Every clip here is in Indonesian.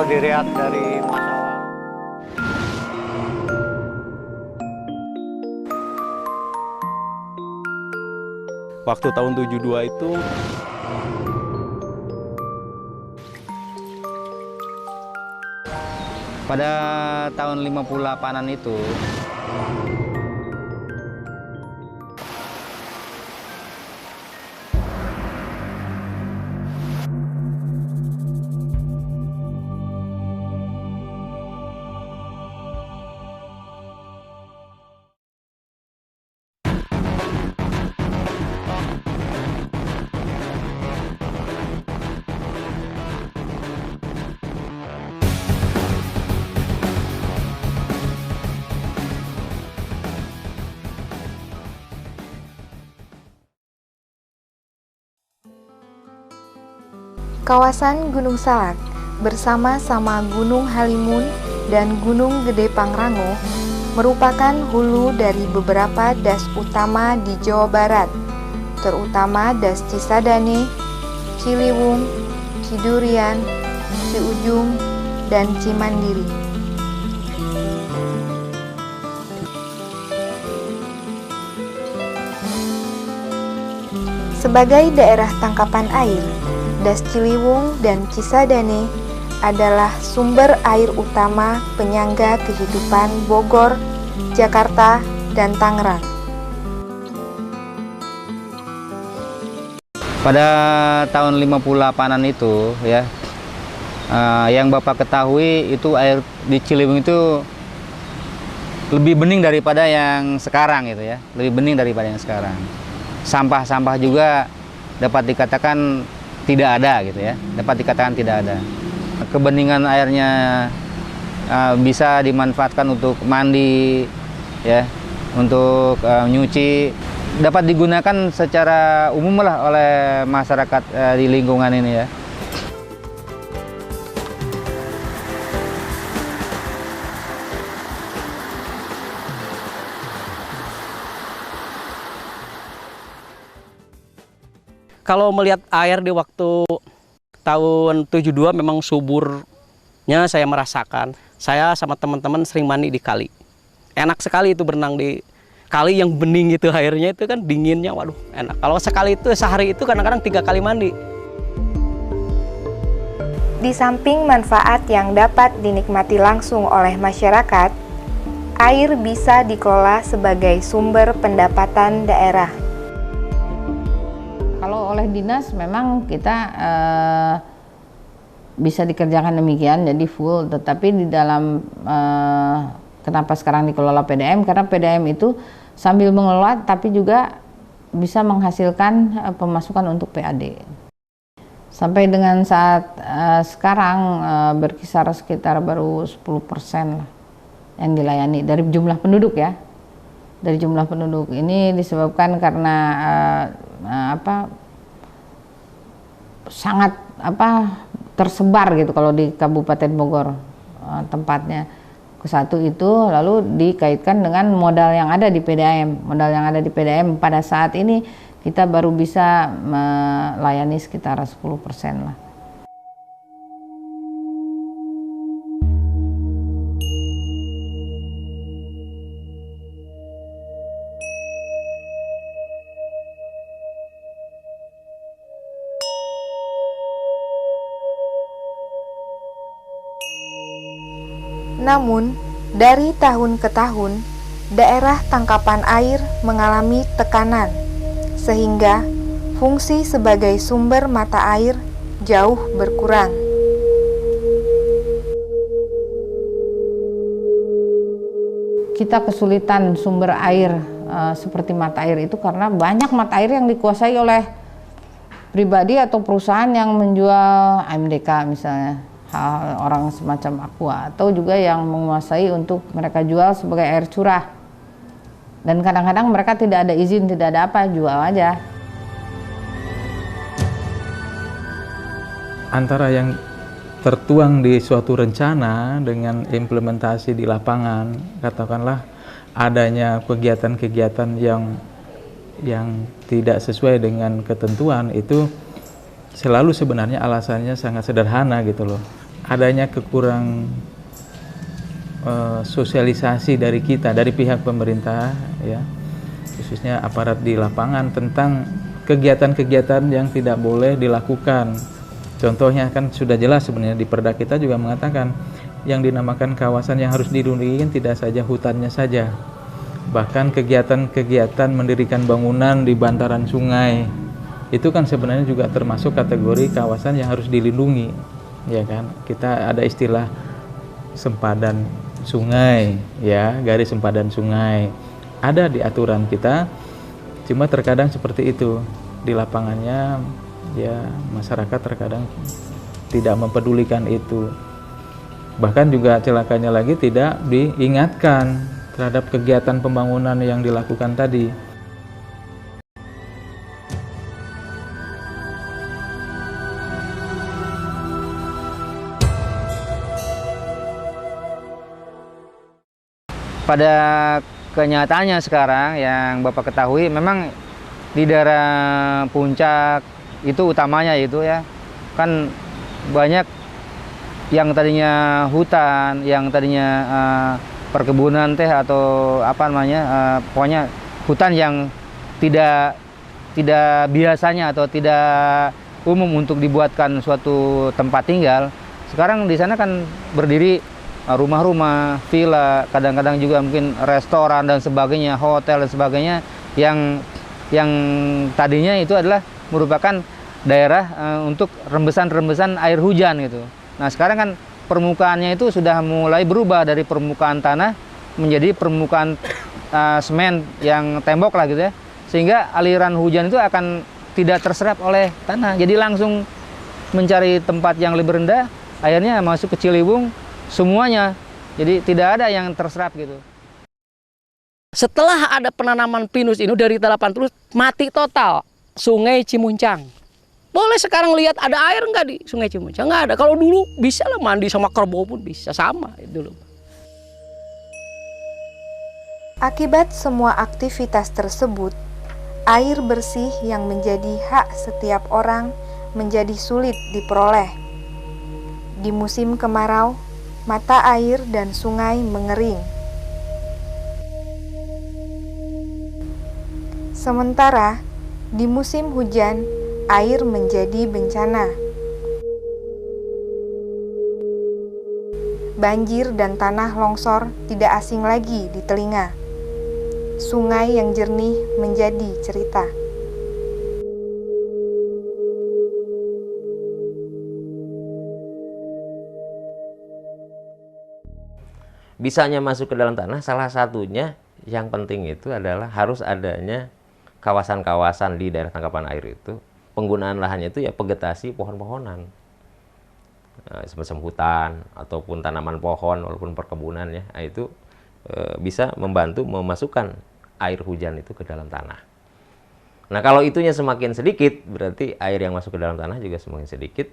dilihat dari masa lalu. Waktu tahun 72 itu pada tahun 58-an itu kawasan Gunung Salak bersama-sama Gunung Halimun dan Gunung Gede Pangrango merupakan hulu dari beberapa das utama di Jawa Barat, terutama das Cisadane, Ciliwung, Cidurian, Ciujung, dan Cimandiri. Sebagai daerah tangkapan air, Das Ciliwung dan Cisadane adalah sumber air utama penyangga kehidupan Bogor, Jakarta, dan Tangerang. pada tahun 58-an itu ya, yang Bapak ketahui itu air di Ciliwung itu lebih bening daripada yang sekarang gitu ya, lebih bening daripada yang sekarang. Sampah-sampah juga dapat dikatakan tidak ada gitu ya, dapat dikatakan tidak ada. Kebeningan airnya bisa dimanfaatkan untuk mandi ya, untuk nyuci, dapat digunakan secara umum lah oleh masyarakat di lingkungan ini ya. Kalau melihat air di waktu tahun 72 memang suburnya saya merasakan. Saya sama teman-teman sering mandi di kali. Enak sekali itu berenang di kali yang bening itu, airnya itu kan dinginnya, waduh enak. Kalau sekali itu sehari itu kadang-kadang 3 kali mandi. Di samping manfaat yang dapat dinikmati langsung oleh masyarakat, air bisa dikelola sebagai sumber pendapatan daerah. Kalau oleh dinas memang kita bisa dikerjakan demikian, jadi full. Tetapi di dalam kenapa sekarang dikelola PDM? Karena PDM itu sambil mengelola tapi juga bisa menghasilkan pemasukan untuk PAD. Sampai dengan saat sekarang berkisar sekitar baru 10% lah yang dilayani dari jumlah penduduk ya. Dari jumlah penduduk ini disebabkan karena sangat tersebar gitu kalau di Kabupaten Bogor tempatnya. Kesatu itu lalu dikaitkan dengan modal yang ada di PDAM. Modal yang ada di PDAM pada saat ini kita baru bisa melayani sekitar 10% lah. Namun, dari tahun ke tahun, daerah tangkapan air mengalami tekanan, sehingga fungsi sebagai sumber mata air jauh berkurang. Kita kesulitan sumber air seperti mata air itu karena banyak mata air yang dikuasai oleh pribadi atau perusahaan yang menjual AMDK misalnya. Orang semacam Aqua, atau juga yang menguasai untuk mereka jual sebagai air curah, dan kadang-kadang mereka tidak ada izin, tidak ada apa, jual aja. Antara yang tertuang di suatu rencana dengan implementasi di lapangan, katakanlah adanya kegiatan-kegiatan yang tidak sesuai dengan ketentuan, itu selalu sebenarnya alasannya sangat sederhana gitu loh. adanya kekurang sosialisasi dari kita, dari pihak pemerintah ya, khususnya aparat di lapangan tentang kegiatan-kegiatan yang tidak boleh dilakukan. Contohnya kan sudah jelas sebenarnya di Perda kita juga mengatakan yang dinamakan kawasan yang harus dilindungi tidak saja hutannya saja, bahkan kegiatan-kegiatan mendirikan bangunan di bantaran sungai itu kan sebenarnya juga termasuk kategori kawasan yang harus dilindungi, ya kan? Kita ada istilah sempadan sungai, ya, garis sempadan sungai ada di aturan kita, cuma terkadang seperti itu di lapangannya, ya masyarakat terkadang tidak mempedulikan itu. Bahkan juga celakanya lagi tidak diingatkan terhadap kegiatan pembangunan yang dilakukan tadi. Pada kenyataannya sekarang yang Bapak ketahui memang di daerah puncak itu utamanya itu ya, kan banyak yang tadinya hutan, yang tadinya perkebunan teh atau apa namanya, pokoknya hutan yang tidak biasanya atau tidak umum untuk dibuatkan suatu tempat tinggal. Sekarang di sana kan berdiri rumah-rumah, villa, kadang-kadang juga mungkin restoran dan sebagainya, hotel dan sebagainya yang tadinya itu adalah merupakan daerah untuk rembesan-rembesan air hujan gitu. Nah sekarang kan permukaannya itu sudah mulai berubah dari permukaan tanah menjadi permukaan semen yang tembok lah gitu ya, sehingga aliran hujan itu akan tidak terserap oleh tanah, jadi langsung mencari tempat yang lebih rendah, airnya masuk ke Ciliwung semuanya, jadi tidak ada yang terserap gitu. Setelah ada penanaman pinus ini dari 80 mati total Sungai Cimuncang. Boleh sekarang lihat ada air nggak di Sungai Cimuncang? Nggak ada. Kalau dulu bisa lah mandi sama kerbau pun bisa sama dulu. Akibat semua aktivitas tersebut, air bersih yang menjadi hak setiap orang menjadi sulit diperoleh. Di musim kemarau, mata air dan sungai mengering. Sementara di musim hujan, air menjadi bencana. Banjir dan tanah longsor tidak asing lagi di telinga. Sungai yang jernih menjadi cerita. Bisanya masuk ke dalam tanah, salah satunya yang penting itu adalah harus adanya kawasan-kawasan di daerah tangkapan air itu. Penggunaan lahannya itu ya vegetasi pohon-pohonan, semacam hutan ataupun tanaman pohon walaupun perkebunan ya, itu bisa membantu memasukkan air hujan itu ke dalam tanah. Nah kalau itunya semakin sedikit, berarti air yang masuk ke dalam tanah juga semakin sedikit,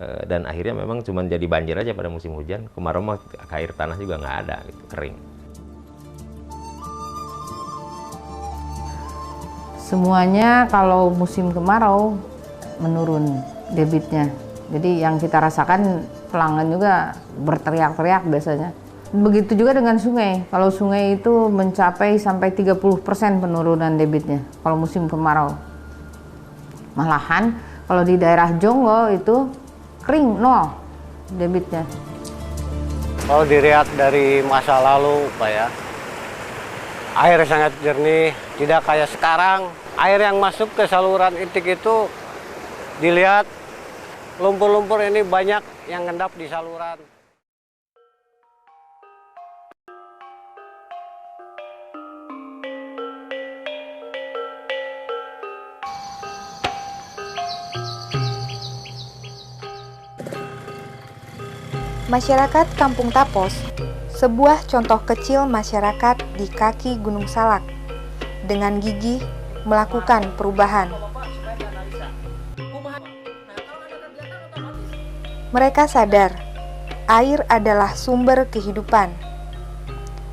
dan akhirnya memang cuma jadi banjir aja pada musim hujan. Kemarau mah air tanah juga nggak ada, gitu, kering. Semuanya kalau musim kemarau menurun debitnya. Jadi yang kita rasakan pelanggan juga berteriak-teriak biasanya. Begitu juga dengan sungai. Kalau sungai itu mencapai sampai 30% penurunan debitnya kalau musim kemarau. Malahan kalau di daerah Jonggol itu kering, nol debitnya. Kalau dilihat dari masa lalu Pak ya, air sangat jernih, tidak kayak sekarang. Air yang masuk ke saluran intik itu dilihat lumpur-lumpur ini banyak yang ngendap di saluran. Masyarakat Kampung Tapos, sebuah contoh kecil masyarakat di kaki Gunung Salak, dengan gigih melakukan perubahan. Mereka sadar, air adalah sumber kehidupan.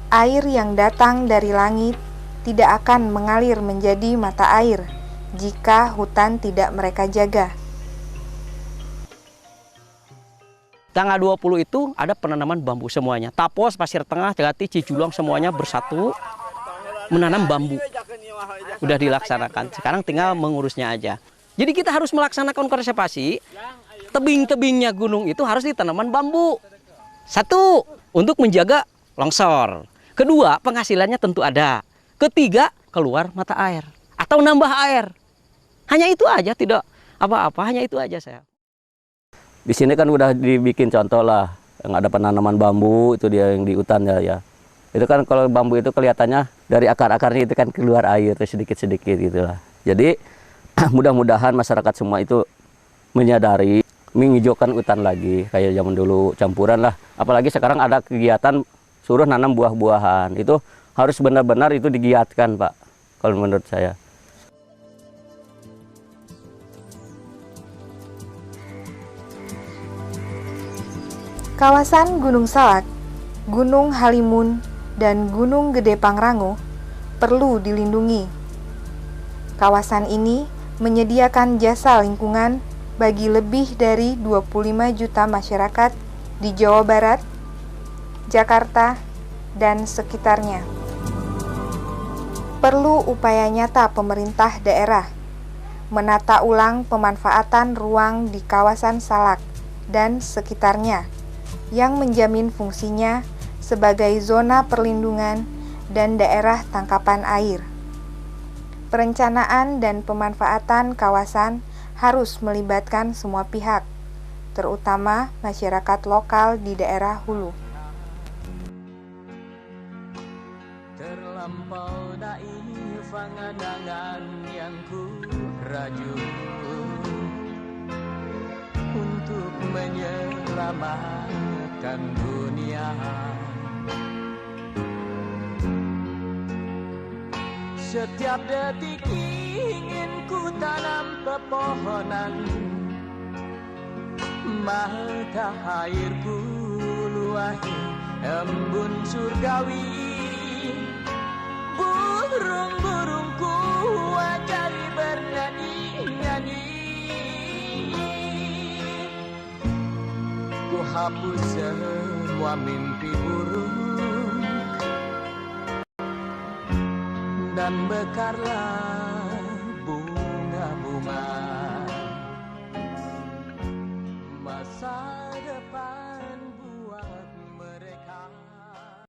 Air yang datang dari langit tidak akan mengalir menjadi mata air jika hutan tidak mereka jaga. Tanggal 20 itu ada penanaman bambu semuanya. Tapos, Pasir Tengah, Jagati, Cijulang semuanya bersatu menanam bambu. Udah dilaksanakan. Sekarang tinggal mengurusnya aja. Jadi kita harus melaksanakan konservasi. Tebing-tebingnya gunung itu harus ditanaman bambu. Satu, untuk menjaga longsor. Kedua, penghasilannya tentu ada. Ketiga, keluar mata air atau nambah air. Hanya itu aja, tidak apa-apa, hanya itu aja saya. Di sini kan udah dibikin contoh lah, yang ada penanaman bambu itu dia yang di hutan ya. Itu kan kalau bambu itu kelihatannya dari akar-akarnya itu kan keluar air sedikit-sedikit gitulah. Jadi mudah-mudahan masyarakat semua itu menyadari menghijaukan hutan lagi kayak zaman dulu campuran lah. Apalagi sekarang ada kegiatan suruh nanam buah-buahan. Itu harus benar-benar itu digiatkan, Pak. Kalau menurut saya. Kawasan Gunung Salak, Gunung Halimun, dan Gunung Gede Pangrango perlu dilindungi. Kawasan ini menyediakan jasa lingkungan bagi lebih dari 25 juta masyarakat di Jawa Barat, Jakarta, dan sekitarnya. Perlu upaya nyata pemerintah daerah menata ulang pemanfaatan ruang di kawasan Salak dan sekitarnya yang menjamin fungsinya sebagai zona perlindungan dan daerah tangkapan air. Perencanaan dan pemanfaatan kawasan harus melibatkan semua pihak, terutama masyarakat lokal di daerah hulu. Terlampau naif angan-angan yang ku raju untuk menyelamatkan dunia. Setiap detik ingin ku tanam pepohonan, maka airku luahi embun surgawi. Burung-burungku ajari bernyanyi-nyanyi. Ku hapus semua mimpi buruk dan bekarlah bunga-bunga masa depan.